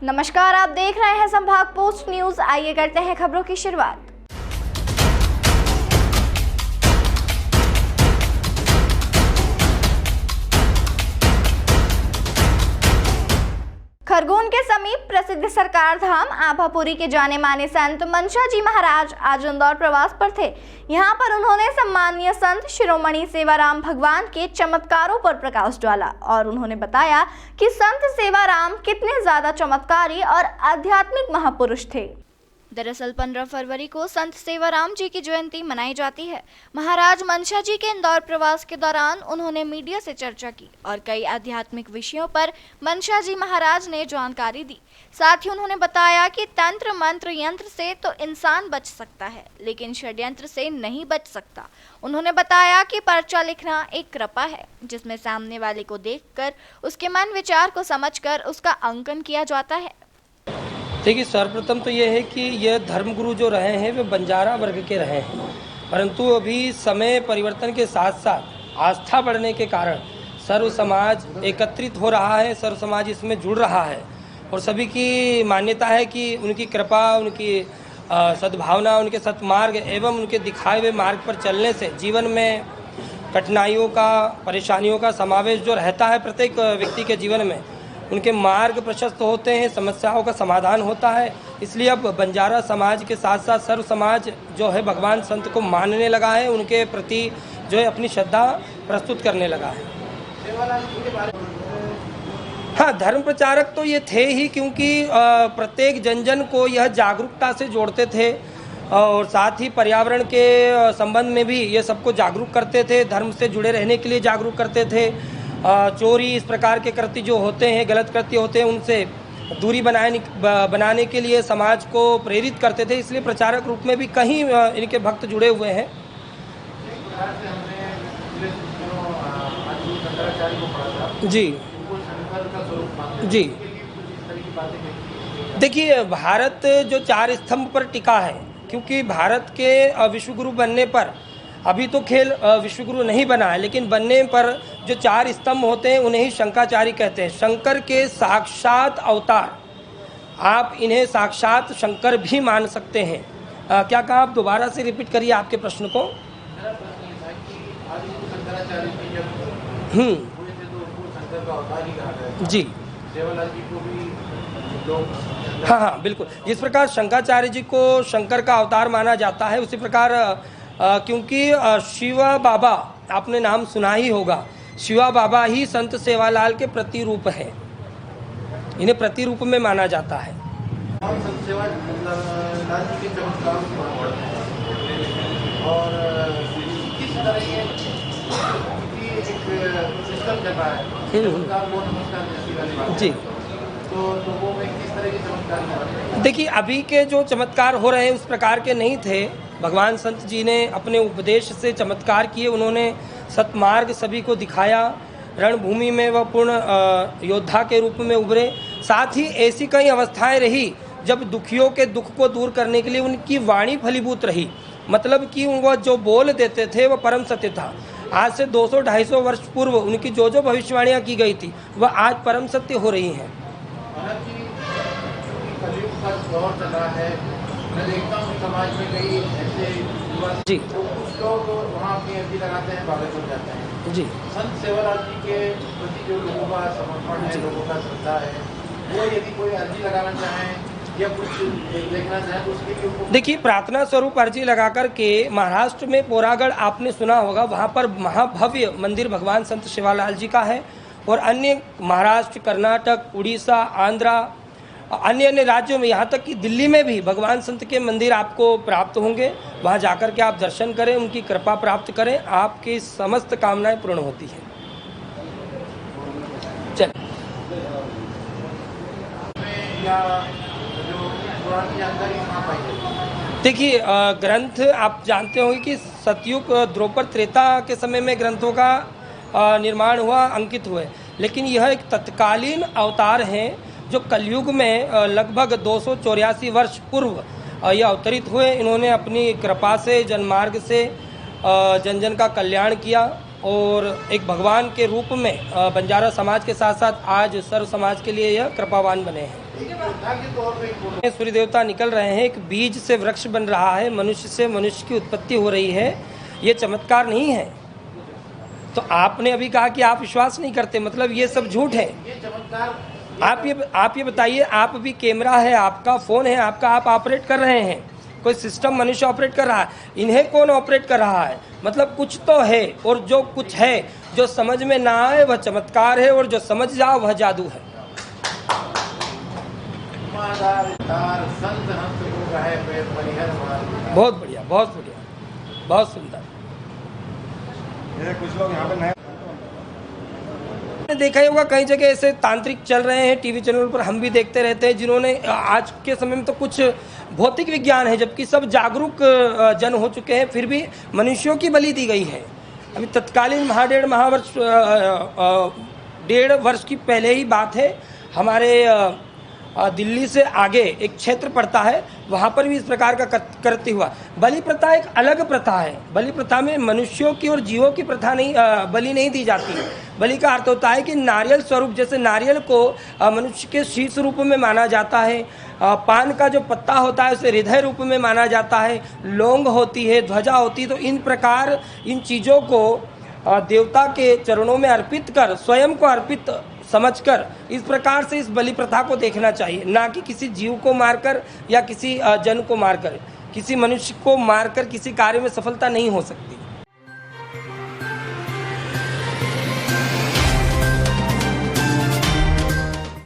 नमस्कार, आप देख रहे हैं संभाग पोस्ट न्यूज। आइए करते हैं खबरों की शुरुआत। खरगोन के समीप प्रसिद्ध सरकार धाम आभापुरी के जाने माने संत मनशा जी महाराज आज इंदौर प्रवास पर थे। यहाँ पर उन्होंने सम्मानीय संत शिरोमणि सेवाराम भगवान के चमत्कारों पर प्रकाश डाला और उन्होंने बताया कि संत सेवाराम कितने ज्यादा चमत्कारी और आध्यात्मिक महापुरुष थे। दरअसल 15 फरवरी को संत सेवाराम जी की जयंती मनाई जाती है। महाराज मनशा जी के इंदौर प्रवास के दौरान उन्होंने मीडिया से चर्चा की और कई आध्यात्मिक विषयों पर मनशा जी महाराज ने जानकारी दी। साथ ही उन्होंने बताया कि तंत्र मंत्र यंत्र से तो इंसान बच सकता है, लेकिन षड्यंत्र से नहीं बच सकता। उन्होंने बताया कि पर्चा लिखना एक कृपा है, जिसमें सामने वाले को देखकर उसके मन विचार को समझकर उसका अंकन किया जाता है। देखिए, सर्वप्रथम तो ये है कि ये धर्मगुरु जो रहे हैं वे बंजारा वर्ग के रहे हैं, परंतु अभी समय परिवर्तन के साथ साथ आस्था बढ़ने के कारण सर्व समाज एकत्रित हो रहा है, सर्व समाज इसमें जुड़ रहा है और सभी की मान्यता है कि उनकी कृपा, उनकी सद्भावना, उनके सत्मार्ग एवं उनके दिखाए हुए मार्ग पर चलने से जीवन में कठिनाइयों का, परेशानियों का समावेश जो रहता है प्रत्येक व्यक्ति के जीवन में, उनके मार्ग प्रशस्त होते हैं, समस्याओं का समाधान होता है। इसलिए अब बंजारा समाज के साथ साथ सर्व समाज जो है भगवान संत को मानने लगा है, उनके प्रति जो है अपनी श्रद्धा प्रस्तुत करने लगा है। हाँ, धर्म प्रचारक तो ये थे ही, क्योंकि प्रत्येक जन को यह जागरूकता से जोड़ते थे और साथ ही पर्यावरण के संबंध में भी ये सबको जागरूक करते थे, धर्म से जुड़े रहने के लिए जागरूक करते थे। चोरी, इस प्रकार के कृत्य जो होते हैं, गलत कृत्य होते हैं, उनसे दूरी बनाने के लिए समाज को प्रेरित करते थे। इसलिए प्रचारक रूप में भी कहीं इनके भक्त जुड़े हुए हैं। जी जी, देखिए, भारत जो 4 स्तंभ पर टिका है, क्योंकि भारत के विश्वगुरु बनने पर अभी तो खेल विश्वगुरु नहीं बना है, लेकिन बनने पर जो 4 स्तंभ होते हैं उन्हें ही शंकराचार्य कहते हैं। शंकर के साक्षात अवतार, आप इन्हें साक्षात शंकर भी मान सकते हैं। क्या कहा, आप दोबारा से रिपीट करिए आपके प्रश्न को। जी, हाँ, बिल्कुल। जिस प्रकार शंकराचार्य जी को शंकर का अवतार माना जाता है, उसी प्रकार क्योंकि शिवा बाबा, आपने नाम सुना ही होगा, शिवा बाबा ही संत सेवालाल के प्रतिरूप हैं, इन्हें प्रतिरूप में माना जाता है। संत सेवालाल जी के चमत्कार और किस तरह ये एक सिस्टम चल रहा है जी, तो वो किस तरह के चमत्कार? देखिए, अभी के जो चमत्कार हो रहे हैं उस प्रकार के नहीं थे। भगवान संत जी ने अपने उपदेश से चमत्कार किए, उन्होंने सत्मार्ग सभी को दिखाया, रणभूमि में वह पूर्ण योद्धा के रूप में उभरे। साथ ही ऐसी कई अवस्थाएं रही जब दुखियों के दुख को दूर करने के लिए उनकी वाणी फलीभूत रही, मतलब कि वह जो बोल देते थे वह परम सत्य था। आज से 200-250 वर्ष पूर्व उनकी जो भविष्यवाणियाँ की गई थी वह आज परम सत्य हो रही हैं। मैं देखता हूँ समाज में कई ऐसे युवा जी, तो कुछ लोग वहाँ अपनी अर्जी लगाते हैं, बागत हो जाते हैं। जी, संत सेवालाल जी के प्रति जो लोगों का समर्पण है, लोगों का श्रद्धा है, वो यदि कोई अर्जी लगाना चाहें या कुछ देखना चाहें तो उसके लिए देखिए, प्रार्थना स्वरूप अर्जी लगा कर के महाराष्ट्र में पोरागढ़ आपने सुना होगा, वहाँ पर महाभव्य मंदिर भगवान संत सेवालाल जी का है और अन्य महाराष्ट्र, कर्नाटक, उड़ीसा, आंध्रा, अन्य राज्यों में, यहाँ तक कि दिल्ली में भी भगवान संत के मंदिर आपको प्राप्त होंगे। वहाँ जाकर के आप दर्शन करें, उनकी कृपा प्राप्त करें, आपकी समस्त कामनाएं पूर्ण होती हैं। चल, देखिए, ग्रंथ आप जानते होंगे कि सतयुग, द्वापर, त्रेता के समय में ग्रंथों का निर्माण हुआ, अंकित हुए, लेकिन यह एक तत्कालीन अवतार हैं जो कलयुग में लगभग 284 वर्ष पूर्व यह अवतरित हुए। इन्होंने अपनी कृपा से, जनमार्ग से जन का कल्याण किया और एक भगवान के रूप में बंजारा समाज के साथ साथ आज सर्व समाज के लिए यह कृपावान बने हैं। एक प्रथा के तौर पे इनको सूर्य देवता निकल रहे हैं, एक बीज से वृक्ष बन रहा है, मनुष्य से मनुष्य की उत्पत्ति हो रही है, ये चमत्कार नहीं है। तो आपने अभी कहा कि आप विश्वास नहीं करते, मतलब ये सब झूठ है। ये चमत्कार आप ये बताइए, आप भी कैमरा है आपका, फ़ोन है आपका, आप ऑपरेट कर रहे हैं, कोई सिस्टम मनुष्य ऑपरेट कर रहा है, इन्हें कौन ऑपरेट कर रहा है? मतलब कुछ तो है, और जो कुछ है जो समझ में ना आए वह चमत्कार है, और जो समझ जाओ वह जादू है। संत हंस लोग है परिहर मार्ग। बहुत बढ़िया, बहुत बढ़िया, बहुत सुंदर। कुछ लोग यहाँ पे नए आपने देखा ही होगा कई जगह ऐसे तांत्रिक चल रहे हैं, टीवी चैनल पर हम भी देखते रहते हैं, जिन्होंने आज के समय में तो कुछ भौतिक विज्ञान है, जबकि सब जागरूक जन हो चुके हैं, फिर भी मनुष्यों की बलि दी गई है। अभी तत्कालीन डेढ़ वर्ष की पहले ही बात है, हमारे दिल्ली से आगे एक क्षेत्र पड़ता है, वहाँ पर भी इस प्रकार का कृत्य हुआ। बलि प्रथा एक अलग प्रथा है। बलि प्रथा में मनुष्यों की और जीवों की प्रथा नहीं, बलि नहीं दी जाती है। बलि का अर्थ होता है कि नारियल स्वरूप, जैसे नारियल को मनुष्य के शीर्ष रूप में माना जाता है, पान का जो पत्ता होता है उसे हृदय रूप में माना जाता है, लौंग होती है, ध्वजा होती है, तो इन प्रकार इन चीज़ों को देवता के चरणों में अर्पित कर, स्वयं को अर्पित समझकर इस प्रकार से इस बलि प्रथा को देखना चाहिए, ना कि किसी जीव को मारकर या किसी जन को मारकर। किसी मनुष्य को मारकर किसी कार्य में सफलता नहीं हो सकती।